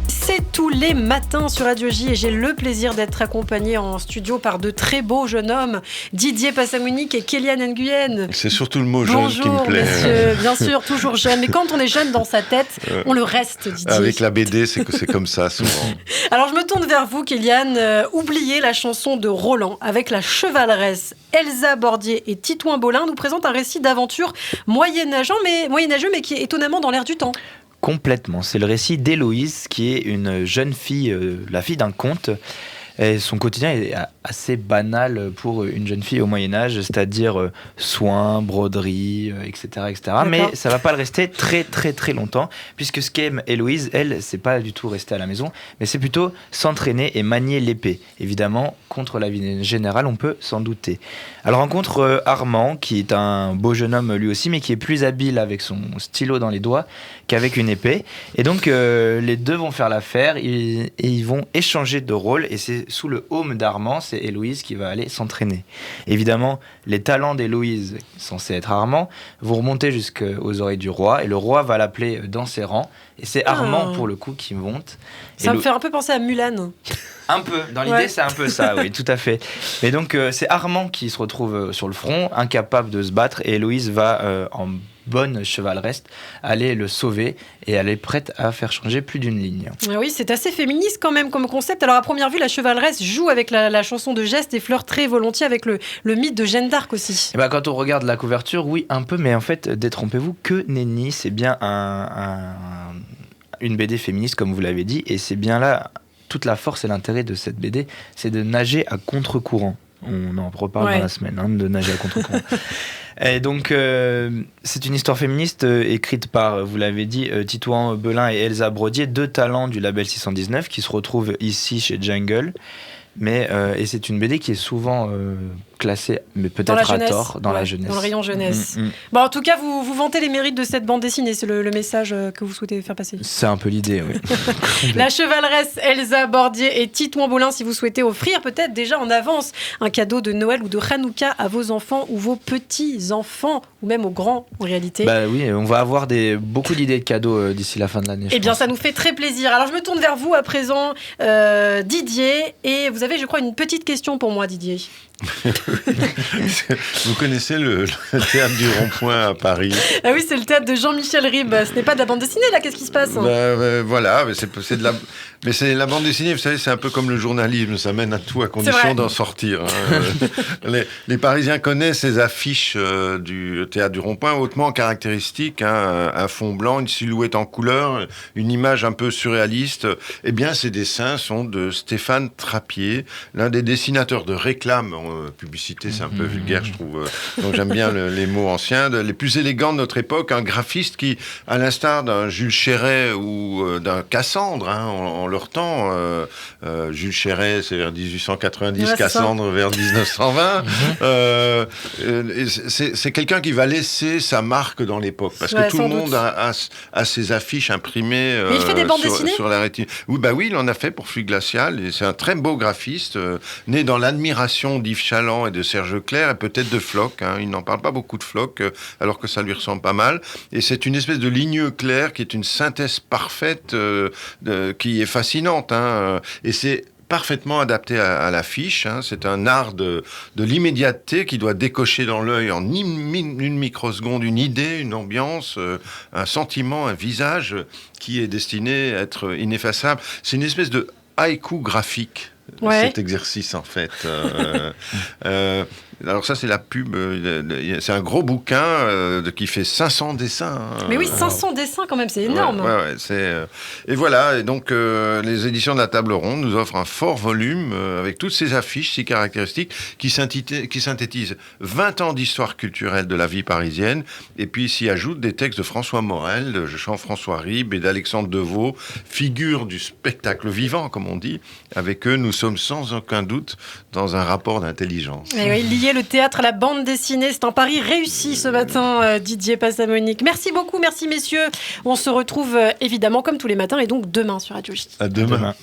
C'est tous les matins sur Radio J et j'ai le plaisir d'être accompagnée en studio par de très beaux jeunes hommes, Didier Passamonique et Kéliane Nguyen. C'est surtout le mot jeune qui me plaît. Bonjour messieurs, bien sûr, toujours jeune. Mais quand on est jeune dans sa tête, on le reste, Didier. Avec la BD, c'est comme ça souvent. Alors je me tourne vers vous, Kéliane. Oubliez la chanson de Roland avec la chevaleresse Elsa Bordier et Titouan Bolin nous présente un récit d'aventure moyenâgeux mais qui est étonnamment dans l'air du temps. Complètement. C'est le récit d'Héloïse, qui est une jeune fille, la fille d'un comte. Et son quotidien est assez banal pour une jeune fille au Moyen-Âge, c'est-à-dire soins, broderie, etc., etc. Mais ça ne va pas le rester très, très, très longtemps, puisque ce qu'aime Héloïse, elle, c'est pas du tout rester à la maison, mais c'est plutôt s'entraîner et manier l'épée. Évidemment, contre la vie générale, on peut s'en douter. Elle rencontre Armand, qui est un beau jeune homme lui aussi, mais qui est plus habile avec son stylo dans les doigts qu'avec une épée. Et donc, les deux vont faire l'affaire et ils vont échanger de rôle, et c'est sous le home d'Armand, c'est Héloïse qui va aller s'entraîner. Évidemment, les talents d'Héloïse, censés être Armand, vont remonter jusqu'aux oreilles du roi, et le roi va l'appeler dans ses rangs, et c'est Armand, pour le coup, qui monte. Ça me fait un peu penser à Mulan. Un peu, dans l'idée, c'est un peu ça, oui, tout à fait. Et donc, c'est Armand qui se retrouve sur le front, incapable de se battre, et Héloïse va, en bonne chevaleresse, aller le sauver, et elle est prête à faire changer plus d'une ligne. Oui, c'est assez féministe quand même comme concept. Alors à première vue, la chevaleresse joue avec la chanson de geste et flirte très volontiers avec le mythe de Jeanne d'Arc aussi. Et bah, quand on regarde la couverture, oui, un peu, mais en fait, détrompez-vous, que nenni, c'est bien une BD féministe, comme vous l'avez dit, et c'est bien là toute la force et l'intérêt de cette BD, c'est de nager à contre-courant. On en reparle dans la semaine, de nager à contre-courant. Et donc, c'est une histoire féministe écrite par, vous l'avez dit, Titouan Bolin et Elsa Bordier, deux talents du label 619 qui se retrouvent ici chez Jungle. Et c'est une BD qui est souvent classée, mais peut-être à tort, dans la jeunesse. Dans le rayon jeunesse. Bon, en tout cas, vous vantez les mérites de cette bande dessinée, c'est le message que vous souhaitez faire passer. C'est un peu l'idée, oui. La chevaleresse Elsa Bordier et Titouan Bolin, si vous souhaitez offrir peut-être déjà en avance un cadeau de Noël ou de Hanouka à vos enfants ou vos petits-enfants, ou même aux grands en réalité. Bah oui, on va avoir beaucoup d'idées de cadeaux d'ici la fin de l'année. Eh bien, ça nous fait très plaisir. Alors, je me tourne vers vous à présent, Didier, et vous avez, je crois, une petite question pour moi, Didier. Vous connaissez le théâtre du Rond-Point à Paris? Ah oui, c'est le théâtre de Jean-Michel Ribes. Ce n'est pas de la bande dessinée, là. Qu'est-ce qui se passe? Voilà, mais c'est la bande dessinée, vous savez, c'est un peu comme le journalisme, ça mène à tout à condition d'en sortir. Les Parisiens connaissent ces affiches du théâtre du Rond-Point hautement caractéristiques, un fond blanc, une silhouette en couleur, une image un peu surréaliste. Eh bien, ces dessins sont de Stéphane Trappier, l'un des dessinateurs de réclame. Publicité, c'est un peu vulgaire, je trouve. Donc j'aime bien les mots anciens, les plus élégants de notre époque. Un graphiste qui, à l'instar d'un Jules Chéret ou d'un Cassandre, en leur temps, Jules Chéret, c'est vers 1890, Cassandre vers 1920. C'est quelqu'un qui va laisser sa marque dans l'époque, parce que tout le monde a ses affiches imprimées il fait des bandes dessinées sur la rétine. Oui, il en a fait pour Fuite glaciale, et c'est un très beau graphiste, né dans l'admiration d'Yves Chaland et de Serge Leclerc, et peut-être de Floch. Il n'en parle pas beaucoup de Floch, alors que ça lui ressemble pas mal. Et c'est une espèce de ligne claire qui est une synthèse parfaite, qui est fascinante. Et c'est parfaitement adapté à l'affiche. C'est un art de l'immédiateté qui doit décocher dans l'œil en une microseconde une idée, une ambiance, un sentiment, un visage qui est destiné à être ineffaçable. C'est une espèce de haïku graphique. Cet exercice en fait. Alors ça c'est la pub, c'est un gros bouquin qui fait 500 dessins. Mais oui, 500 dessins quand même, c'est énorme. Et voilà, et donc les éditions de la Table Ronde nous offrent un fort volume avec toutes ces affiches si caractéristiques qui synthétisent 20 ans d'histoire culturelle de la vie parisienne, et puis s'y ajoutent des textes de François Morel, de Jean-François Ribes et d'Alexandre Deveau, figures du spectacle vivant comme on dit. Avec eux, nous sommes sans aucun doute dans un rapport d'intelligence. Et oui, lier le théâtre à la bande dessinée, c'est un pari réussi ce matin, Didier Passamonique. Merci beaucoup, merci messieurs. On se retrouve évidemment comme tous les matins et donc demain sur Radio J. À demain.